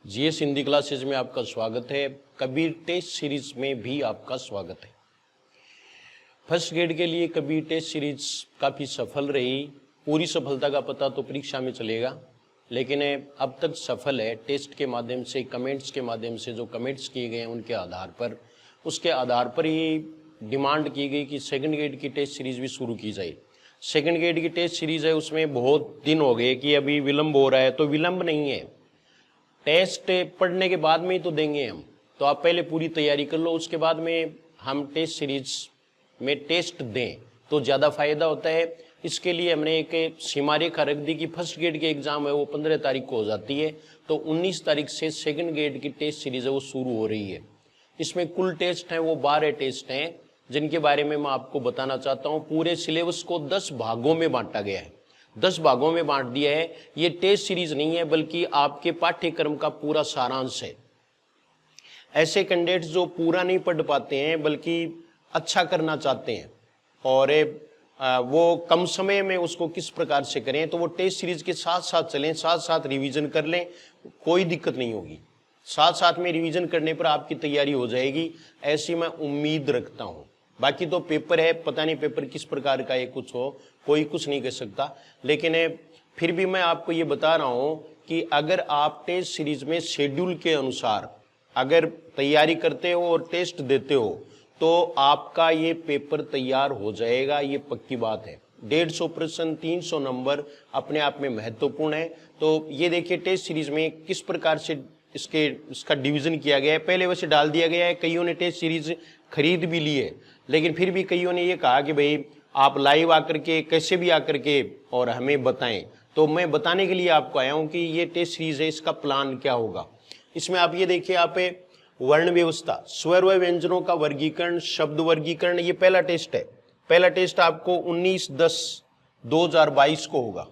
GS Hindi classes में आपका स्वागत है। कबीर टेस्ट सीरीज में भी आपका स्वागत है। फर्स्ट ग्रेड के लिए कबीर टेस्ट सीरीज काफ़ी सफल रही। पूरी सफलता का पता तो परीक्षा में चलेगा, लेकिन अब तक सफल है। टेस्ट के माध्यम से, कमेंट्स के माध्यम से जो कमेंट्स किए गए हैं उनके आधार पर, उसके आधार पर ही डिमांड की गई कि सेकंड ग्रेड की टेस्ट सीरीज भी शुरू की जाए। सेकंड ग्रेड की टेस्ट सीरीज है, उसमें बहुत दिन हो गए कि अभी विलम्ब हो रहा है। तो विलम्ब नहीं है, टेस्ट पढ़ने के बाद में ही तो देंगे हम। तो आप पहले पूरी तैयारी कर लो, उसके बाद में हम टेस्ट सीरीज में टेस्ट दें तो ज़्यादा फायदा होता है। इसके लिए हमने एक सीमा रेखा रख दी कि फर्स्ट ग्रेड के एग्जाम है वो 15 तारीख को हो जाती है, तो 19 तारीख से सेकंड ग्रेड की टेस्ट सीरीज है वो शुरू हो रही है। इसमें कुल टेस्ट हैं वो 12 टेस्ट हैं, जिनके बारे में मैं आपको बताना चाहता हूँ। पूरे सिलेबस को 10 भागों में बांटा गया है, 10 भागों में बांट दिया है। ये टेस्ट सीरीज नहीं है, बल्कि आपके पाठ्यक्रम का पूरा सारांश है। ऐसे कैंडिडेट्स जो पूरा नहीं पढ़ पाते हैं बल्कि अच्छा करना चाहते हैं और वो कम समय में उसको किस प्रकार से करें, तो वो टेस्ट सीरीज के साथ साथ चलें, साथ साथ रिवीजन कर लें, कोई दिक्कत नहीं होगी। साथ साथ में रिवीजन करने पर आपकी तैयारी हो जाएगी, ऐसी मैं उम्मीद रखता हूँ। बाकी तो पेपर है, पता नहीं पेपर किस प्रकार का ये कुछ हो, कोई कुछ नहीं कह सकता। लेकिन फिर भी मैं आपको ये बता रहा हूँ कि अगर आप टेस्ट सीरीज में शेड्यूल के अनुसार अगर तैयारी करते हो और टेस्ट देते हो तो आपका ये पेपर तैयार हो जाएगा, ये पक्की बात है। 150 प्रश्न, 300 नंबर अपने आप में महत्वपूर्ण है। तो ये देखिए टेस्ट सीरीज में किस प्रकार से इसका डिवीजन किया गया है। पहले वैसे डाल दिया गया है, कईयों ने टेस्ट सीरीज खरीद भी ली है, लेकिन फिर भी कईयों ने ये कहा कि भाई आप लाइव आकर के, कैसे भी आकर के और हमें बताएं। तो मैं बताने के लिए आपको आया हूं कि ये टेस्ट सीरीज है, इसका प्लान क्या होगा। इसमें आप ये देखिए, आप वर्ण व्यवस्था, स्वर व व्यंजनों का वर्गीकरण, शब्द वर्गीकरण, ये पहला टेस्ट है। पहला टेस्ट आपको 19/10/2022 को होगा।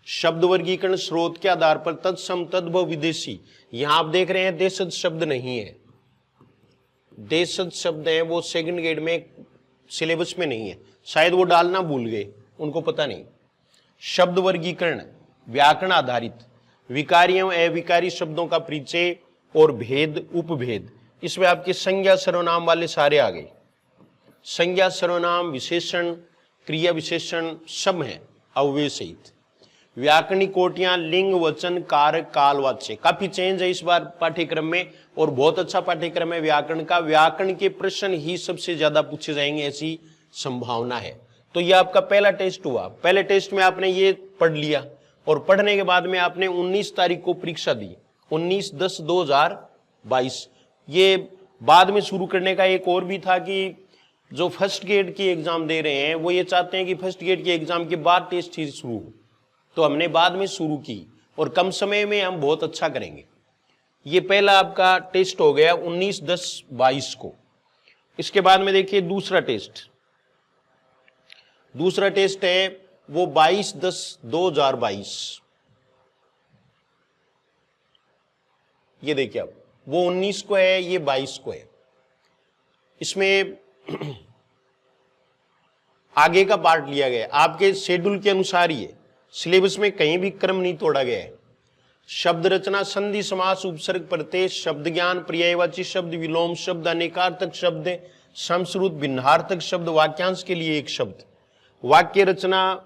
शब्द वर्गीकरण स्रोत के आधार पर तत्सम तद्भव विदेशी। यहां आप देख रहे हैं देशज शब्द नहीं है, देशज शब्द है वो सेकंड ग्रेड में सिलेबस में नहीं है, शायद वो डालना भूल गए, उनको पता नहीं। शब्द वर्गीकरण व्याकरण आधारित, विकारी एवं अविकारी शब्दों का परिचय और भेद उपभेद। इसमें आपके संज्ञा सर्वनाम वाले सारे आ गए। संज्ञा सर्वनाम, विशेषण, क्रिया विशेषण सब है अव्यय सहित। व्याकरणिक कोटियां, लिंग, वचन, कारक, कालवाच्य। काफी चेंज है इस बार पाठ्यक्रम में और बहुत अच्छा पाठ्यक्रम है व्याकरण का। व्याकरण के प्रश्न ही सबसे ज्यादा पूछे जाएंगे, ऐसी संभावना है। तो ये आपका पहला टेस्ट हुआ। पहले टेस्ट में आपने ये पढ़ लिया और पढ़ने के बाद में आपने 19 तारीख को परीक्षा दी, 19/10/2022। ये बाद में शुरू करने का एक और भी था कि जो फर्स्ट ग्रेड की एग्जाम दे रहे हैं वो ये चाहते हैं कि फर्स्ट ग्रेड के एग्जाम के बाद टेस्ट सीरीज शुरू हो, तो हमने बाद में शुरू की और कम समय में हम बहुत अच्छा करेंगे। ये पहला आपका टेस्ट हो गया 19/10/22 को। इसके बाद में देखिए दूसरा टेस्ट, दूसरा टेस्ट है वो 22/10/2022। ये देखिए अब वो 19 को है, ये 22 को है। इसमें आगे का पार्ट लिया गया आपके शेड्यूल के अनुसार ही है, सिलेबस में कहीं भी क्रम नहीं तोड़ा गया है। शब्द रचना, संधि, समास, उपसर्ग, प्रत्यय, शब्द ज्ञान, पर्यायवाची शब्द, विलोम शब्द, अनेकार्थक शब्द, समश्रुत, भिन्नार्थक शब्द, वाक्यांश के लिए एक शब्द, वाक्य रचना,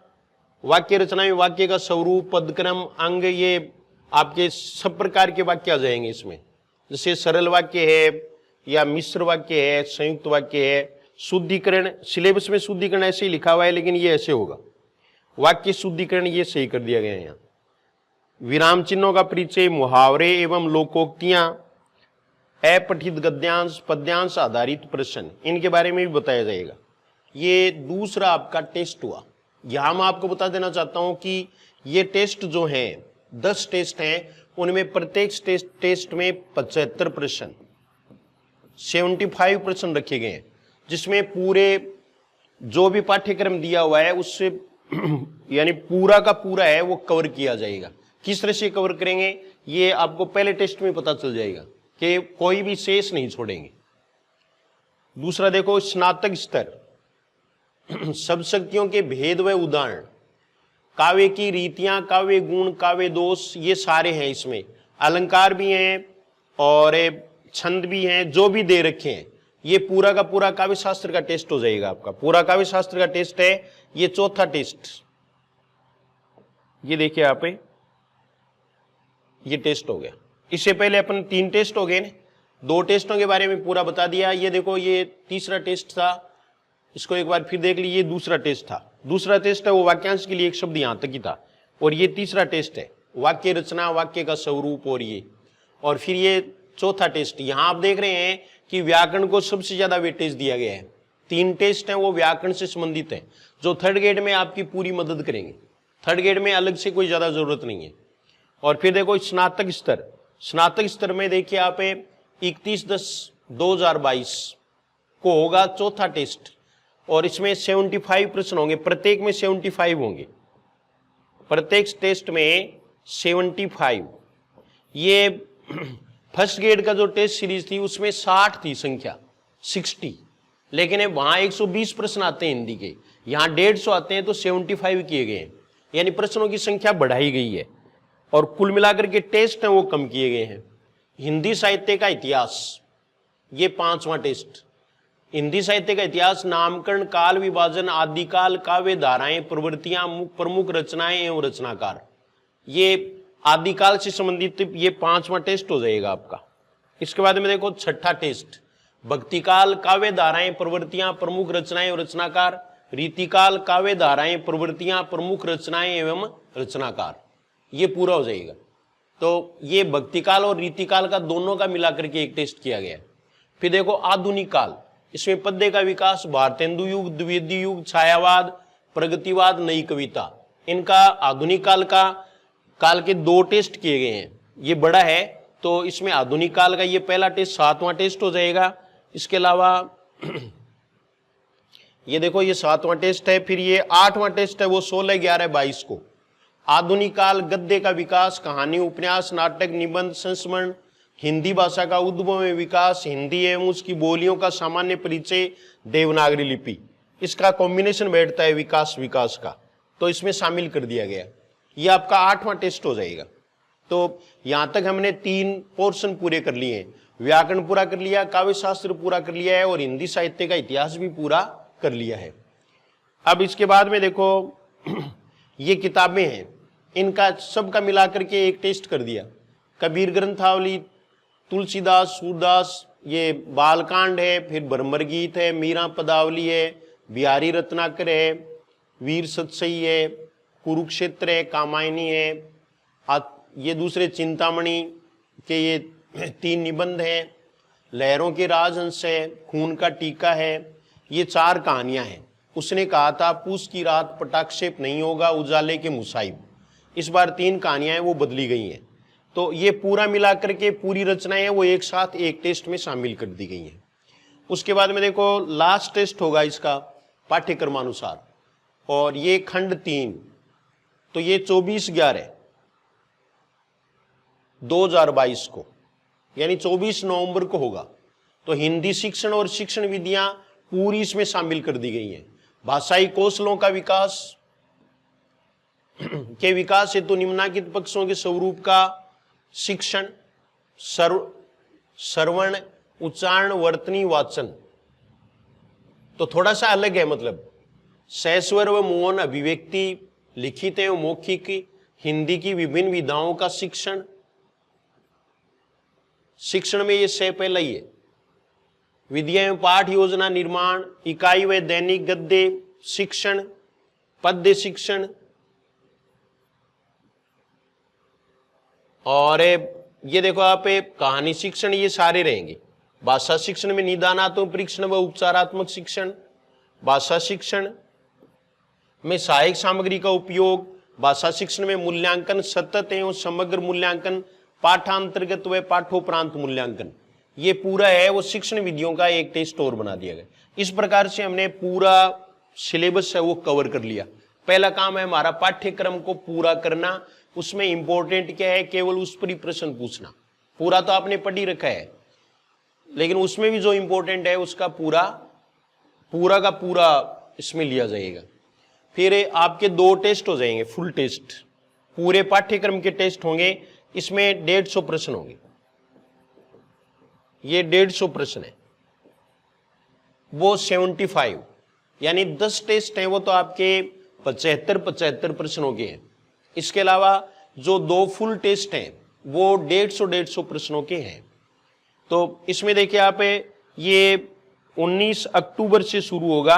वाक्य रचना में वाक्य का स्वरूप, पदक्रम, अंग, ये आपके सब प्रकार के वाक्य आ जाएंगे इसमें। जैसे सरल वाक्य है या मिश्र वाक्य है, संयुक्त वाक्य है। शुद्धिकरण, सिलेबस में शुद्धिकरण ऐसे ही लिखा हुआ है लेकिन ये ऐसे होगा, वाक्य शुद्धिकरण ये सही कर दिया गया है यहाँ। विराम चिन्हों का परिचय, मुहावरे एवं लोकोक्तियां, अपठित गद्यांश, पद्यांश आधारित प्रश्न, इनके बारे में भी बताया जाएगा। ये दूसरा आपका टेस्ट हुआ। यहां मैं आपको बता देना चाहता हूं कि ये टेस्ट जो हैं 10 टेस्ट हैं, उनमें प्रत्येक टेस्ट में 75 प्रश्न, 75 प्रश्न रखे गए हैं, जिसमें पूरे जो भी पाठ्यक्रम दिया हुआ है उससे यानी पूरा का पूरा है वो कवर किया जाएगा। किस तरह से कवर करेंगे ये आपको पहले टेस्ट में पता चल जाएगा कि कोई भी शेष नहीं छोड़ेंगे। दूसरा देखो, स्नातक स्तर, शब्द शक्तियों के भेद व उदाहरण, काव्य की रीतियां, काव्य गुण, काव्य दोष, ये सारे हैं इसमें। अलंकार भी हैं और छंद भी हैं, जो भी दे रखे हैं। ये पूरा का पूरा काव्य शास्त्र का टेस्ट हो जाएगा आपका, पूरा काव्य शास्त्र का टेस्ट है। ये चौथा टेस्ट, ये देखिए आप, ये टेस्ट हो गया। इससे पहले अपन 3 टेस्ट हो गए ना, 2 टेस्टों के बारे में पूरा बता दिया। ये देखो, ये तीसरा टेस्ट था, इसको एक बार फिर देख लीजिए। ये दूसरा टेस्ट था। दूसरा टेस्ट है वो वाक्यांश के लिए एक शब्द यहां तक ही था, और ये तीसरा टेस्ट है वाक्य रचना, वाक्य का स्वरूप, और फिर ये चौथा टेस्ट। यहां आप देख रहे हैं कि व्याकरण को सबसे ज्यादा वेटेज दिया गया है। 3 टेस्ट हैं वो व्याकरण से संबंधित है, जो थर्ड ग्रेड में आपकी पूरी मदद करेंगे। थर्ड ग्रेड में अलग से कोई ज्यादा जरूरत नहीं है। और फिर देखो स्नातक स्तर, स्नातक स्तर में देखिए आप 31/10/2022 को होगा चौथा टेस्ट, और इसमें 75 प्रश्न होंगे, प्रत्येक में 75 होंगे, प्रत्येक टेस्ट में 75। ये फर्स्ट ग्रेड का जो टेस्ट सीरीज थी उसमें 60 थी संख्या, 60, लेकिन वहां 120 प्रश्न आते हैं हिंदी के, यहाँ 150 आते हैं, तो 75 किए गए हैं, यानी प्रश्नों की संख्या बढ़ाई गई है, और कुल मिलाकर के टेस्ट हैं वो कम किए गए हैं। हिंदी साहित्य का इतिहास, ये 5वां टेस्ट। हिंदी साहित्य का इतिहास, नामकरण, काल विभाजन, आदिकाल, काव्य धाराएं, प्रवृत्तियां, प्रमुख रचनाएं एवं रचनाकार, ये आदिकाल से संबंधित ये 5वां टेस्ट हो जाएगा आपका। इसके बाद में देखो 6ठा टेस्ट, भक्तिकाल, काव्य धाराएं, प्रवृत्तियां, प्रमुख रचनाएं एवं रचनाकार, रीतिकाल, काव्य धाराएं, प्रवृत्तियां, प्रमुख रचनाएं एवं रचनाकार, ये पूरा हो जाएगा। तो ये भक्तिकाल और रीतिकाल का दोनों का मिलाकर के एक टेस्ट किया गया। फिर देखो आधुनिक काल, इसमें पद्य का विकास, भारतेंदु युग, द्विवेदी युग, छायावाद, प्रगतिवाद, नई कविता, इनका आधुनिक काल के 2 टेस्ट किए गए हैं। ये बड़ा है, तो इसमें आधुनिक काल का ये पहला टेस्ट 7वां टेस्ट हो जाएगा। इसके अलावा ये देखो, ये 7वां टेस्ट है। फिर ये 8वां टेस्ट है वो 16/11/22 को। आधुनिक काल, गद्य का विकास, कहानी, उपन्यास, नाटक, निबंध, संस्मरण, हिंदी भाषा का उद्भव एवं विकास, हिंदी एवं उसकी बोलियों का सामान्य परिचय, देवनागरी लिपि, इसका कॉम्बिनेशन बैठता है विकास का, तो इसमें शामिल कर दिया गया। ये आपका 8वां टेस्ट हो जाएगा। तो यहां तक हमने 3 पोर्शन पूरे कर लिए हैं, व्याकरण पूरा कर लिया, काव्य शास्त्र पूरा कर लिया है, और हिंदी साहित्य का इतिहास भी पूरा कर लिया है। अब इसके बाद में देखो ये किताबें हैं, इनका सबका मिलाकर के एक टेस्ट कर दिया। कबीर ग्रंथावली, तुलसीदास, सूरदास, ये बालकांड है, फिर भ्रमर गीत है, मीरा पदावली है, बिहारी रत्नाकर है, वीर सतसई है, कुरुक्षेत्र है, कामायनी है, ये दूसरे चिंतामणि के ये 3 निबंध हैं, लहरों के राजहंस है, खून का टीका है, ये 4 कहानियां हैं। उसने कहा था पूस की रात पटाक्षेप नहीं होगा, उजाले के मुसाहिब, इस बार 3 कहानियां हैं वो बदली गई हैं। तो ये पूरा मिलाकर के पूरी रचनाएं हैं वो एक साथ एक टेस्ट में शामिल कर दी गई हैं। उसके बाद में देखो लास्ट टेस्ट होगा इसका पाठ्यक्रमानुसार, और ये खंड 3, तो ये 24/11/2022 को, यानी 24 नवंबर को होगा। तो हिंदी शिक्षण और शिक्षण विधियां पूरी इसमें शामिल कर दी गई हैं। भाषाई कौशलों का विकास के विकास हेतु निम्नलिखित पक्षों के स्वरूप का शिक्षण, श्रवण, उच्चारण, वर्तनी, वाचन, तो थोड़ा सा अलग है, मतलब सस्वर व मौन अभिव्यक्ति, लिखित एवं मौखिक हिंदी की विभिन्न विधाओं का शिक्षण में ये से पहला ही है। विद्या एवं पाठ योजना निर्माण, इकाई व दैनिक गद्य शिक्षण, पद्य शिक्षण, और ये देखो आप कहानी शिक्षण, ये सारे रहेंगे। भाषा शिक्षण में निदानात्मक परीक्षण व उपचारात्मक शिक्षण, भाषा शिक्षण में सहायक सामग्री का उपयोग, भाषा शिक्षण में मूल्यांकन, सतत एवं समग्र मूल्यांकन, पाठांतर्गत व पाठोपरांत मूल्यांकन, ये पूरा है वो शिक्षण विधियों का एक टेस्ट और बना दिया गया। इस प्रकार से हमने पूरा सिलेबस है वो कवर कर लिया। पहला काम है हमारा पाठ्यक्रम को पूरा करना, उसमें इंपॉर्टेंट क्या है, केवल उस पर ही प्रश्न पूछना। पूरा तो आपने पढ़ ही रखा है, लेकिन उसमें भी जो इंपॉर्टेंट है उसका पूरा का पूरा इसमें लिया जाएगा। फिर आपके 2 टेस्ट हो जाएंगे, फुल टेस्ट, पूरे पाठ्यक्रम के टेस्ट होंगे। इसमें 150 प्रश्न होंगे। ये 150 प्रश्न है, वो 75 यानी 10 टेस्ट हैं, वो तो आपके 75 प्रश्नों के हैं। इसके अलावा जो 2 फुल टेस्ट हैं वो 150 प्रश्नों के हैं। तो इसमें देखिए आप, ये 19 अक्टूबर से शुरू होगा।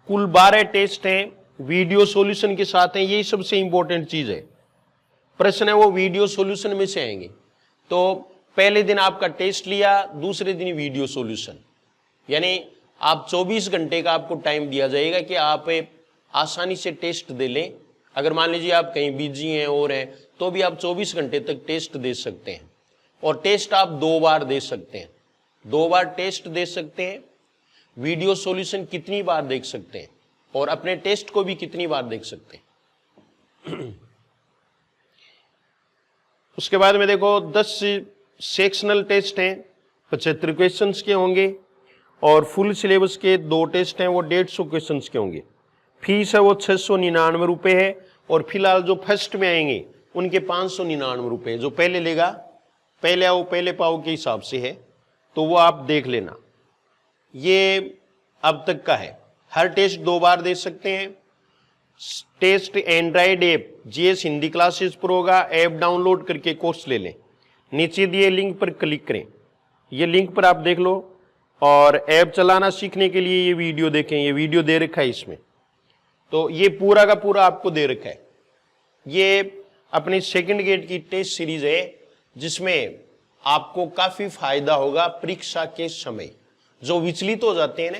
कुल 12 टेस्ट हैं, वीडियो सॉल्यूशन के साथ हैं। यही सबसे इंपॉर्टेंट चीज है, प्रश्न है वो वीडियो सॉल्यूशन में से आएंगे। तो पहले दिन आपका टेस्ट लिया, दूसरे दिन वीडियो सॉल्यूशन, यानी आप 24 घंटे का आपको टाइम दिया जाएगा कि आप आसानी से टेस्ट दे लें। अगर मान लीजिए आप कहीं बिजी हैं और हैं, तो भी आप 24 घंटे तक टेस्ट दे सकते हैं। और टेस्ट आप 2 बार दे सकते हैं, 2 बार टेस्ट दे सकते हैं। वीडियो सॉल्यूशन कितनी बार देख सकते हैं और अपने टेस्ट को भी कितनी बार देख सकते हैं। उसके बाद में देखो 10 सेक्शनल टेस्ट हैं, 75 क्वेश्चंस के होंगे। और फुल सिलेबस के 2 टेस्ट हैं, वो 150 क्वेश्चंस के होंगे। फीस है वो 699 रुपये है। और फिलहाल जो फर्स्ट में आएंगे उनके 599 रुपये, जो पहले लेगा, पहले आओ पहले पाओ के हिसाब से है, तो वो आप देख लेना। ये अब तक का है। हर टेस्ट 2 बार दे सकते हैं। Test android app GS Hindi classes पर होगा। ऐप डाउनलोड करके कोर्स ले लें। नीचे दिए लिंक पर क्लिक करें, ये लिंक पर आप देख लो। और ऐप चलाना सीखने के लिए ये वीडियो देखें, ये वीडियो दे रखा है इसमें। तो ये पूरा का पूरा आपको दे रखा है। ये अपनी सेकंड गेट की टेस्ट सीरीज है, जिसमें आपको काफी फायदा होगा परीक्षा के समय। जो विचलित हो जाते हैं ना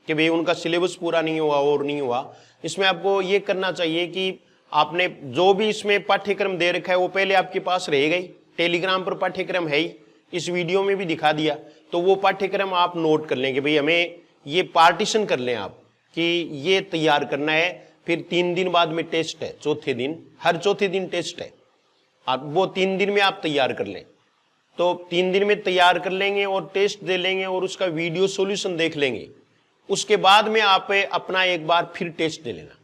कि भाई उनका सिलेबस पूरा नहीं हुआ और नहीं हुआ, इसमें आपको ये करना चाहिए कि आपने जो भी इसमें पाठ्यक्रम दे रखा है वो पहले आपके पास रहेगा ही। टेलीग्राम पर पाठ्यक्रम है ही, इस वीडियो में भी दिखा दिया। तो वो पाठ्यक्रम आप नोट कर लेंगे, भाई हमें ये पार्टीशन कर लें आप कि ये तैयार करना है। फिर 3 दिन बाद में टेस्ट है, चौथे दिन, हर चौथे दिन टेस्ट है। आप वो 3 दिन में आप तैयार कर लें। तो 3 दिन में तैयार कर लेंगे और टेस्ट दे लेंगे और उसका वीडियो सॉल्यूशन देख लेंगे। उसके बाद में आप अपना एक बार फिर टेस्ट दे लेना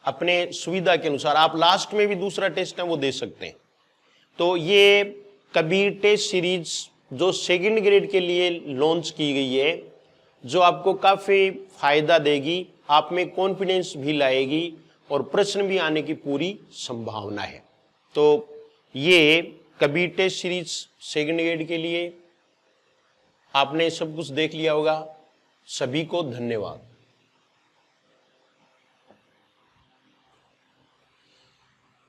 अपने सुविधा के अनुसार। आप लास्ट में भी दूसरा टेस्ट है वो दे सकते हैं। तो ये कबीर टेस्ट सीरीज जो सेकंड ग्रेड के लिए लॉन्च की गई है, जो आपको काफी फायदा देगी, आप में कॉन्फिडेंस भी लाएगी और प्रश्न भी आने की पूरी संभावना है। तो ये Kabir test series second grade के लिए आपने सब कुछ देख लिया होगा। सभी को धन्यवाद।